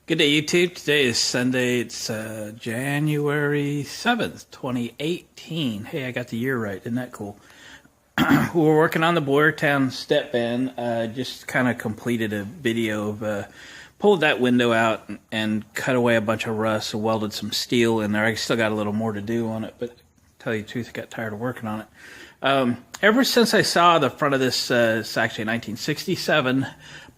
Good day, YouTube. Today is Sunday. It's January 7th, 2018. Hey, I got the year right. Isn't that cool? We're working on the Boyertown Stepvan. Just kind of completed a video of pulled that window out and cut away a bunch of rust, so welded some steel in there. I still got a little more to do on it, but to tell you the truth, I got tired of working on it. Ever since I saw the front of this, it's actually a 1967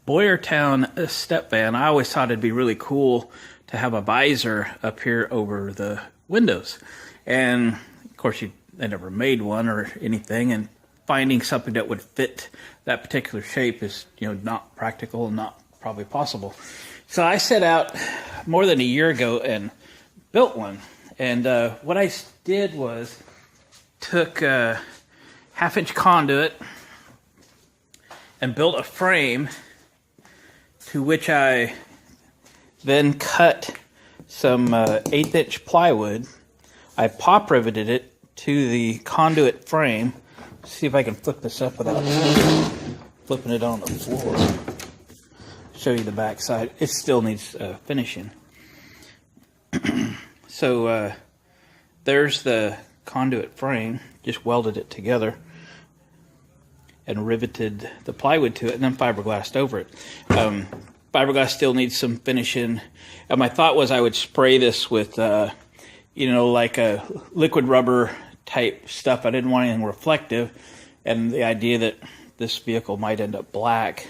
Boyertown Stepvan, I always thought it'd be really cool to have a visor up here over the windows. And of course, I never made one or anything, and finding something that would fit that particular shape is, not practical and not probably possible. So I set out more than a year ago and built one. And what I did was took a half-inch conduit and built a frame, to which I then cut some 1/8" plywood. I pop riveted it to the conduit frame. See if I can flip this up without flipping it on the floor. Show you the back side. It still needs finishing. So there's the conduit frame. Just welded it together and riveted the plywood to it, and then fiberglassed over it. Fiberglass still needs some finishing. My thought was I would spray this with, like a liquid rubber type stuff. I didn't want anything reflective, and the idea that this vehicle might end up black.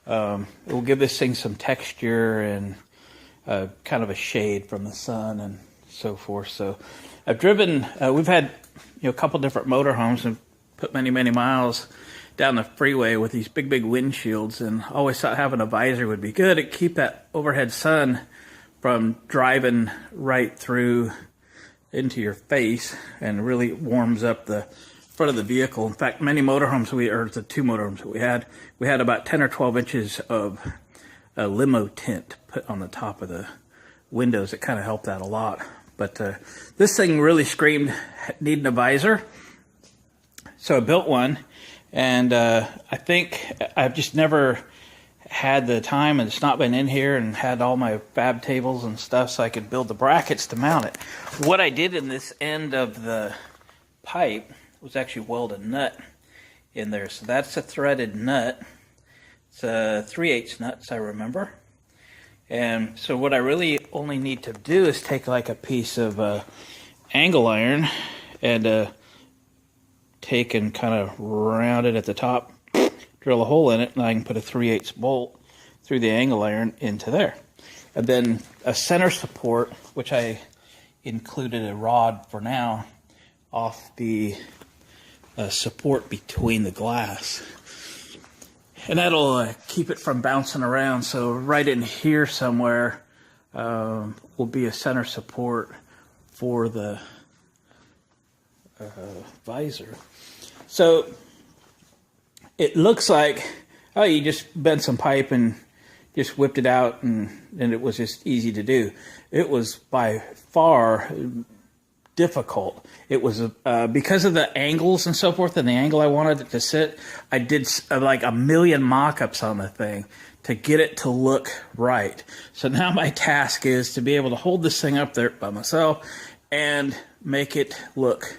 It will give this thing some texture and kind of a shade from the sun and so forth. So I've driven, we've had a couple different motorhomes and put many miles down the freeway with these big windshields, and always thought having a visor would be good to keep that overhead sun from driving right through into your face, and really warms up the front of the vehicle. In fact, many motorhomes or the two motorhomes that we had about 10 or 12 inches of a limo tint put on the top of the windows. It kind of helped out a lot. But this thing really screamed needing a visor, so I built one. And I think I've just never had the time, and it's not been in here, and had all my fab tables and stuff so I could build the brackets to mount it. What I did in this end of the pipe was actually weld a nut in there. So that's a threaded nut. It's a 3/8 nuts, I remember. And so what I really only need to do is take like a piece of angle iron and take and kind of round it at the top, drill a hole in it, and I can put a 3/8 bolt through the angle iron into there. And then a center support, which I included a rod for now off the support between the glass. And that'll keep it from bouncing around. So right in here somewhere will be a center support for the visor. So it looks like, oh, you just bent some pipe and just whipped it out, and it was just easy to do. It was by far difficult. It was because of the angles and so forth, and the angle I wanted it to sit. I did like a million mock-ups on the thing to get it to look right. So now my task is to be able to hold this thing up there by myself and make it look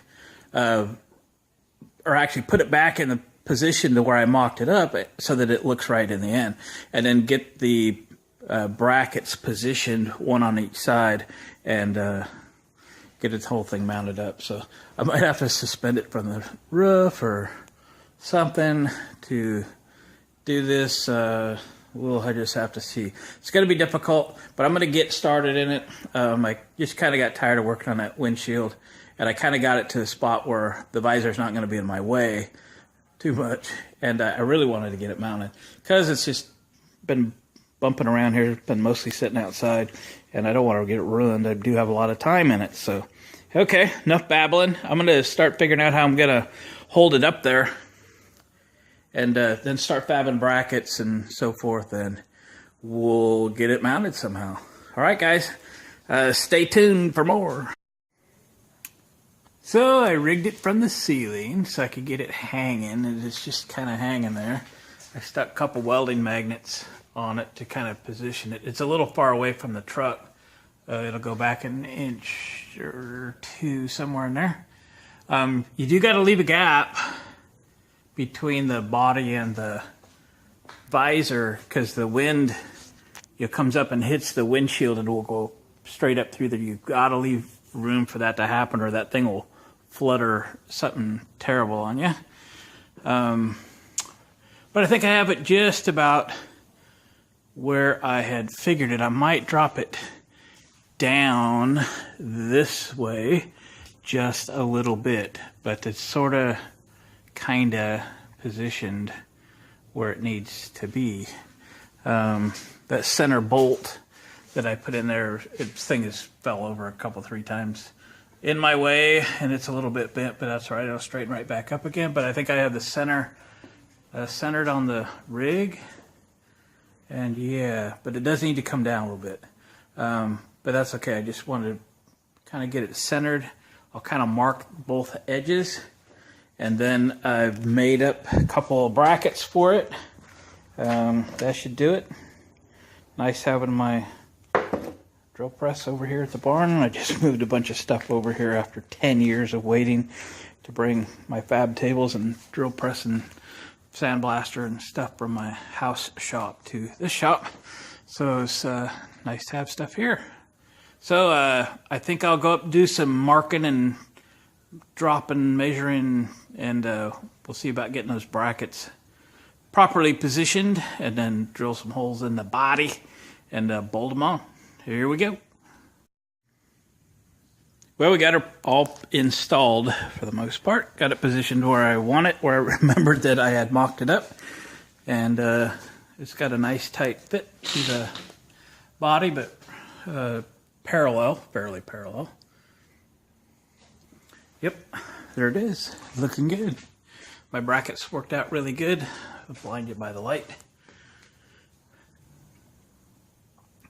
or actually put it back in the position to where I mocked it up so that it looks right in the end, and then get the brackets positioned one on each side and get its whole thing mounted up. So I might have to suspend it from the roof or something to do this. I just have to see. It's going to be difficult, but I'm going to get started in it. I just kind of got tired of working on that windshield, and I kind of got it to a spot where the visor's not going to be in my way too much, and I really wanted to get it mounted because it's just been bumping around here. It's been mostly sitting outside, and I don't want to get it ruined. I do have a lot of time in it. So, okay, enough babbling. I'm going to start figuring out how I'm going to hold it up there, and then start fabbing brackets and so forth, and we'll get it mounted somehow. All right, guys, stay tuned for more. So I rigged it from the ceiling so I could get it hanging, and it's just kind of hanging there. I stuck a couple welding magnets on it to kind of position it. It's a little far away from the truck. It'll go back an inch or two, somewhere in there. You do got to leave a gap between the body and the visor, because the wind comes up and hits the windshield and will go straight up through there. You've got to leave room for that to happen, or that thing will flutter something terrible on you. But I think I have it just about where I had figured it. I might drop it down this way just a little bit, but it's sort of kind of positioned where it needs to be. That center bolt that I put in there, this thing has fell over a couple, 3 times in my way, and it's a little bit bent, but that's all right. It'll straighten right back up again. But I think I have the center centered on the rig, and yeah, but it does need to come down a little bit. But that's okay. I just wanted to kind of get it centered. I'll kind of mark both edges, and then I've made up a couple of brackets for it. That should do it. Nice having my drill press over here at the barn. I just moved a bunch of stuff over here after 10 years of waiting to bring my fab tables and drill press and sandblaster and stuff from my house shop to this shop. So it's nice to have stuff here. So I think I'll go up and do some marking and dropping, measuring, and we'll see about getting those brackets properly positioned, and then drill some holes in the body and bolt them on. Here we go. Well, we got it all installed for the most part. Got it positioned where I want it, where I remembered that I had mocked it up. And it's got a nice tight fit to the body, but parallel, fairly parallel. Yep, there it is, looking good. My brackets worked out really good. I'll blind you by the light.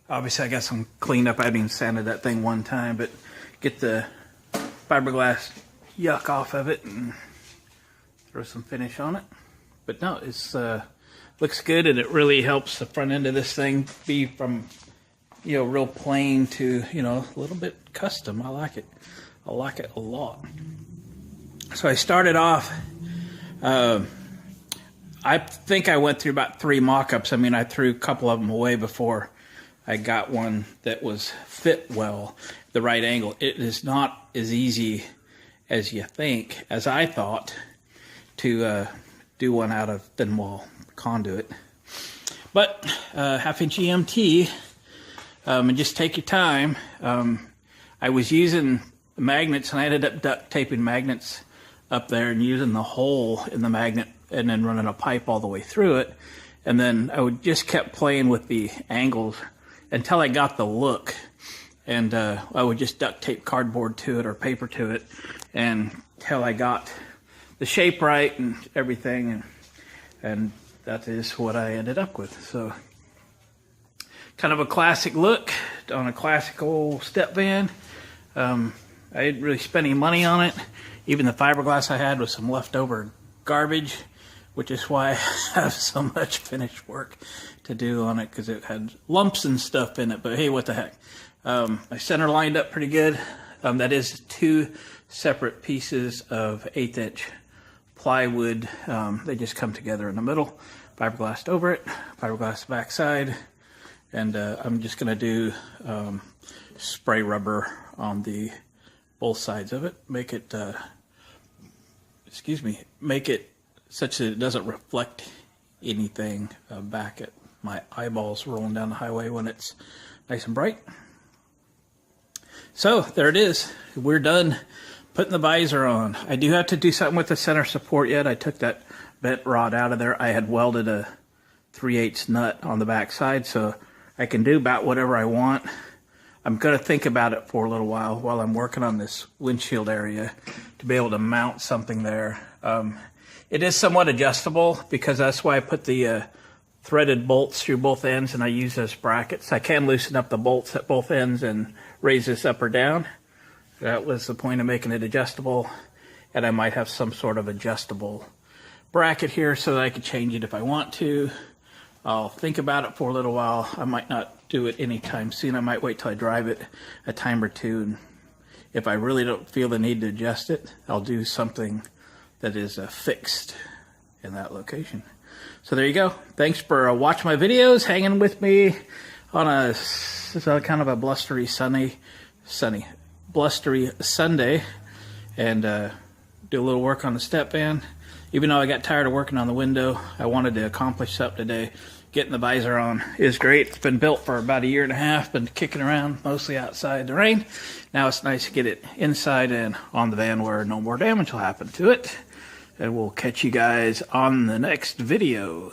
Obviously I got some cleaned up. I haven't even sanded that thing one time, but get the fiberglass yuck off of it and throw some finish on it. But no, it's looks good, and it really helps the front end of this thing be from, real plain to, a little bit custom. I like it. I like it a lot. So I started off, I think I went through about 3 mock-ups. I mean, I threw a couple of them away before I got one that was fit well, the right angle. It is not as easy as you think, as I thought, to do one out of thin wall conduit. But half-inch EMT, and just take your time. I was using magnets, and I ended up duct taping magnets up there and using the hole in the magnet and then running a pipe all the way through it. And then I would just kept playing with the angles until I got the look. And I would just duct tape cardboard to it or paper to it until I got the shape right and everything. And that is what I ended up with. So kind of a classic look on a classic old Stepvan. I didn't really spend any money on it. Even the fiberglass I had was some leftover garbage, which is why I have so much finished work to do on it, because it had lumps and stuff in it. But hey, what the heck. My center lined up pretty good. That is 2 separate pieces of 1/8" plywood. They just come together in the middle. Fiberglassed over it, fiberglass backside. And I'm just going to do spray rubber on the both sides of it. Make it, make it such that it doesn't reflect anything back at my eyeballs rolling down the highway when it's nice and bright. So there it is. We're done putting the visor on. I do have to do something with the center support yet. I took that bent rod out of there. I had welded a 3/8 nut on the back side, so I can do about whatever I want. I'm going to think about it for a little while I'm working on this windshield area to be able to mount something there. It is somewhat adjustable, because that's why I put the threaded bolts through both ends, and I use those brackets. I can loosen up the bolts at both ends and raise this up or down. That was the point of making it adjustable, and I might have some sort of adjustable bracket here so that I could change it if I want to. I'll think about it for a little while. I might not do it anytime soon. I might wait till I drive it a time or two, and if I really don't feel the need to adjust it, I'll do something that is fixed in that location. So there you go. Thanks for watching my videos, hanging with me on a kind of a blustery Sunday, and do a little work on the Stepvan. Even though I got tired of working on the window, I wanted to accomplish something today. Getting the visor on is great. It's been built for about 1.5 years, been kicking around mostly outside the rain. Now it's nice to get it inside and on the van where no more damage will happen to it. And we'll catch you guys on the next video.